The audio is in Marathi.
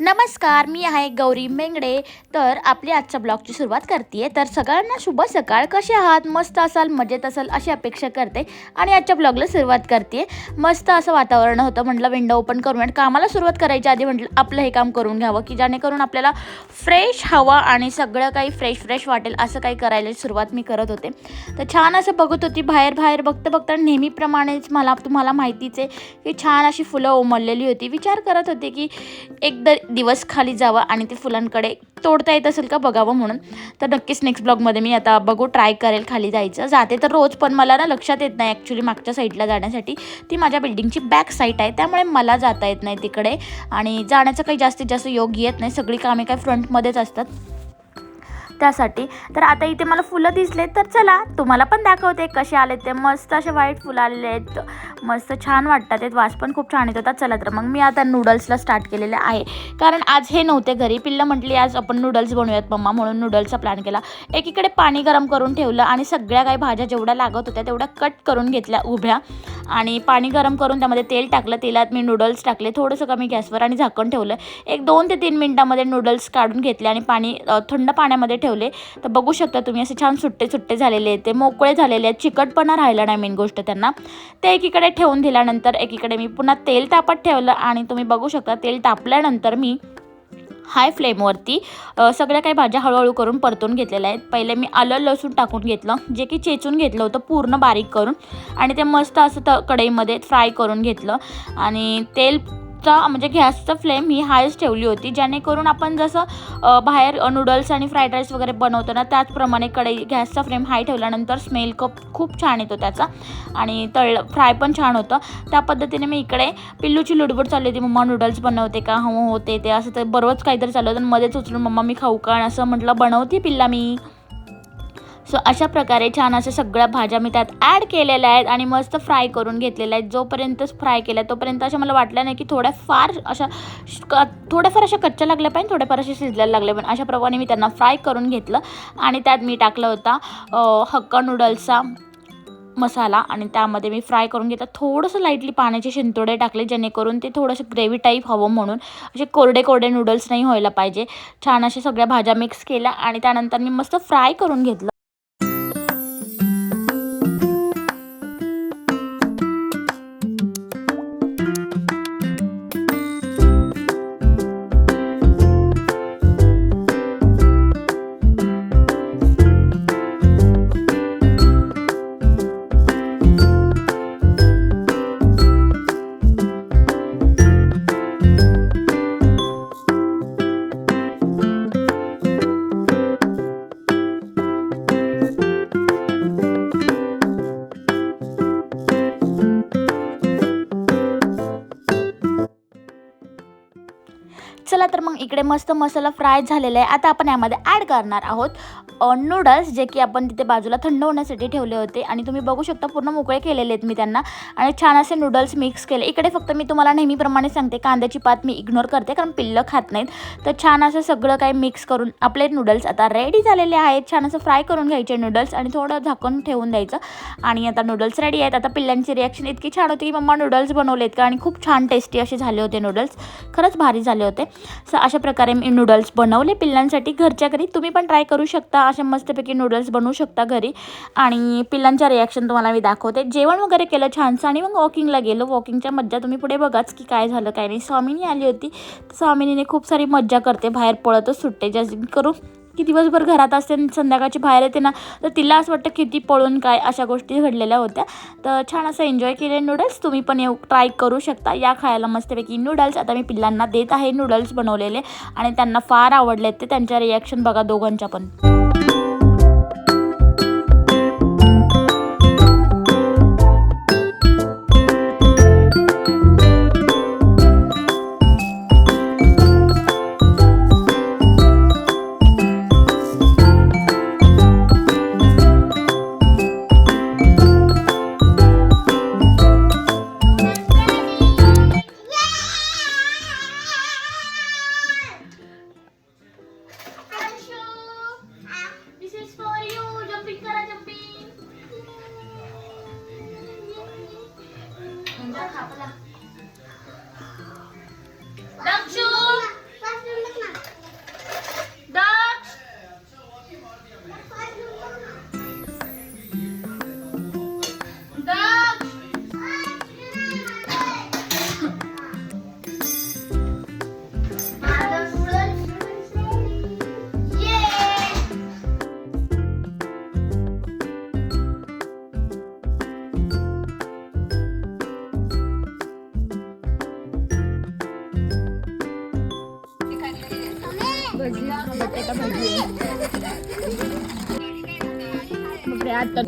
नमस्कार, मी आहे गौरी मेंगडे. तर आपली आजच्या ब्लॉगची सुरुवात करते आहे. तर सगळ्यांना शुभ सकाळ. कसे आहात? मस्त असाल, मजेत असाल अशी अपेक्षा करते आणि आजच्या ब्लॉगला सुरुवात करते. मस्त असं वातावरण होतं, म्हटलं विंडो ओपन करून आणि कामाला सुरुवात करायच्या आधी म्हटलं आपलं हे काम करून घ्यावं की जेणेकरून आपल्याला फ्रेश हवा आणि सगळं काही फ्रेश वाटेल असं काही करायला सुरुवात मी करत होते. तर छान असं बघत होती बाहेर बघता नेहमीप्रमाणेच मला तुम्हाला माहितीच आहे की छान अशी फुलं उमललेली होती. विचार करत होते की एकदा दिवस खाली जावा आणि ते फुलांकडे तोडता येत असेल का बघावं म्हणून. तर नक्कीच नेक्स्ट ब्लॉगमध्ये मी आता ट्राय करेल खाली जायचं. जाते तर रोज, पण मला ना लक्षात येत नाही ॲक्च्युली मागच्या साईडला जाण्यासाठी. ती माझ्या बिल्डिंगची बॅक साईड आहे, त्यामुळे मला जाता येत नाही तिकडे आणि जाण्याचं काही जास्तीत जास्त योग येत नाही. सगळी कामे काय फ्रंटमध्येच असतात त्यासाठी. तर आता इथे मला फुलं दिसले, तर चला तुम्हाला पण दाखवते कसे आले ते. मस्त असे व्हाईट फुलं आलेले आहेत, मस्त छान वाटतात. ते वास पण खूप छान येत होता. चला तर मग मी आता नूडल्सला स्टार्ट केलेलं आहे, कारण आज हे नव्हते घरी. पिल्लं म्हटली आज आपण नूडल्स बनवूयात मम्मा, म्हणून नूडल्सचा प्लॅन केला. एकीकडे पाणी गरम करून ठेवलं आणि सगळ्या काही भाज्या जेवढ्या लागत होत्या तेवढ्या कट करून घेतल्या उभ्या आणि पाणी गरम करून त्यामध्ये तेल टाकलं. तेलात मी नूडल्स टाकले थोडंसं कमी गॅसवर आणि झाकण ठेवलं. एक 2 ते 3 मिनिटांमध्ये नूडल्स काढून घेतले आणि पाणी थंड पाण्यामध्ये ठेवले. तर बघू शकता तुम्ही असे छान सुट्टे झालेले आहेत, ते मोकळे झालेले आहेत, चिकटपणा राहिला नाही मेन गोष्ट त्यांना. ते एकीकडे ठेवून दिल्यानंतर एकीकडे मी पुन्हा तेल तापत ठेवलं आणि तुम्ही बघू शकता तेल तापल्यानंतर मी हाय फ्लेमवरती सगळ्या काही भाज्या हळूहळू करून परतून घेतलेल्या आहेत. पहिले मी आलं लसूण टाकून घेतलं, जे की चेचून घेतलं होतं पूर्ण बारीक करून, आणि ते मस्त असं कढईमध्ये फ्राय करून घेतलं. आणि म्हणजे गॅसचं फ्लेम ही हायच ठेवली होती, जेणेकरून आपण जसं बाहेर नूडल्स आणि फ्राईड राईस वगैरे बनवतो ना त्याचप्रमाणे गॅसचा फ्लेम हाय ठेवल्यानंतर स्मेल खूप छान येतो त्याचा आणि फ्राय पण छान होतं. त्या पद्धतीने मी इकडे पिल्लूची लुडबुड चालली होती, मम्मा नूडल्स बनवते का, हो होते ते असं तर बरोबरच काहीतरी चाललं होतं. मध्येच उचलून मम्मा मी खाऊ का असं म्हटलं, बनवते पिल्ला मी. सो अशा प्रकारे छान अशा सगळ्या भाज्या मी त्यात ॲड केलेल्या आहेत आणि मस्त फ्राय करून घेतलेल्या आहेत. जोपर्यंत फ्राय केल्या तोपर्यंत अशा मला वाटलं नाही की थोड्याफार अशा कच्च्या लागल्या पाहिजे, थोड्याफार अशा शिजलेल्या लागल्या पण. अशा प्रमाणे मी त्यांना फ्राय करून घेतलं आणि त्यात मी टाकला होता हक्का नूडल्सचा मसाला आणि त्यामध्ये मी फ्राय करून घेतलं. थोडंसं लाईटली पाण्याचे शिंतोडे टाकले, जेणेकरून ते थोडंसं ग्रेव्ही टाईप हवं म्हणून. असे कोरडे नूडल्स नाही व्हायला पाहिजे. छान अशा सगळ्या भाज्या मिक्स केल्या आणि त्यानंतर मी मस्त फ्राय करून घेतलं. चला तर मग इकडे मस्त मसाला फ्राय झालेला आहे. आता आपण यामध्ये ॲड करणार आहोत नूडल्स, जे की आपण तिथे बाजूला थंड होण्यासाठी ठेवले होते आणि तुम्ही बघू शकता पूर्ण मोकळे केलेले आहेत मी त्यांना आणि छान असे नूडल्स मिक्स केले. इकडे फक्त मी तुम्हाला नेहमीप्रमाणे सांगते, कांद्याची पात मी इग्नोर करते कारण पिल्लं खात नाहीत. तर छान असं सगळं काही मिक्स करून आपले नूडल्स आता रेडी झालेले आहेत. छान असं फ्राय करून घ्यायचे नूडल्स आणि थोडं झाकून ठेवून द्यायचं आणि आता नूडल्स रेडी आहेत. आता पिल्लांची रिॲक्शन इतकी छान होती की मम्मा नूडल्स बनवलेत का, आणि खूप छान टेस्टी असे झाले होते नूडल्स, खरंच भारी झाले होते. सो अशा प्रकारे मी नूडल्स बनवले पिल्लांसाठी घरच्या घरी. तुम्ही पण ट्राय करू शकता, असे मस्तपैकी नूडल्स बनवू शकता घरी आणि पिल्लांच्या रिॲक्शन तुम्हाला मी दाखवते. जेवण वगैरे केलं छानसं आणि मग वॉकिंगला गेलो. वॉकिंगच्या मज्जा तुम्ही पुढे बघाच की काय झालं काय नाही. स्वामिनी आली होती, स्वामिनीने खूप सारी मज्जा करते, बाहेर पळतच सुटते, जास्त करून की दिवसभर घरात असते संध्याकाळची बाहेर येते ना, तर तिला असं वाटतं किती पळून काय, अशा गोष्टी घडलेल्या होत्या. तर छान असं एन्जॉय केले नूडल्स. तुम्ही पण ट्राय करू शकता, या खायला मस्तपैकी नूडल्स. आता मी पिल्लांना देत आहे नूडल्स बनवलेले आणि त्यांना फार आवडलेत ते. त्यांच्या रिॲक्शन बघा दोघांच्या पण. भजी बटाटा भाजी आहे. बापरे, आता